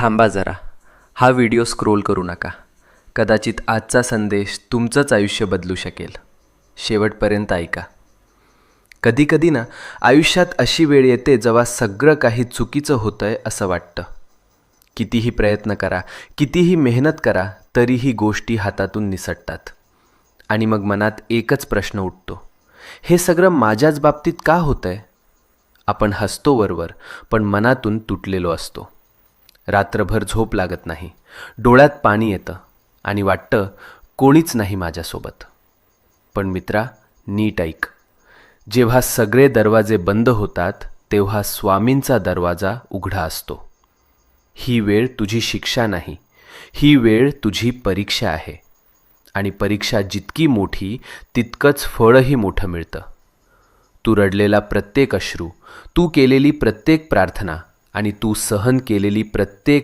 थांबा जरा, हा व्हिडिओ स्क्रोल करू नका. कदाचित आजचा संदेश तुमचंच आयुष्य बदलू शकेल. शेवटपर्यंत ऐका. कधीकधी ना आयुष्यात अशी वेळ येते जेव्हा सगळं काही चुकीचं होतंय असं वाटतं. कितीही प्रयत्न करा, कितीही मेहनत करा, तरीही गोष्टी हातातून निसटतात. आणि मग मनात एकच प्रश्न उठतो, हे सगळं माझ्याच बाबतीत का होतंय? आपण हसतो वरवर, पण मनातून तुटलेलो असतो. रात्रभर झोप लागत नाही, डोळ्यात पाणी येतं आणि वाटतं कोणीच नाही माझ्यासोबत. पण मित्रा, नीट ऐक. जेव्हा सगळे दरवाजे बंद होतात तेव्हा स्वामींचा दरवाजा उघडा असतो. ही वेळ तुझी शिक्षा नाही, ही वेळ तुझी परीक्षा आहे. आणि परीक्षा जितकी मोठी तितकंच फळही मोठं मिळतं. तू रडलेला प्रत्येक अश्रू, तू केलेली प्रत्येक प्रार्थना आणि तू सहन केलेली प्रत्येक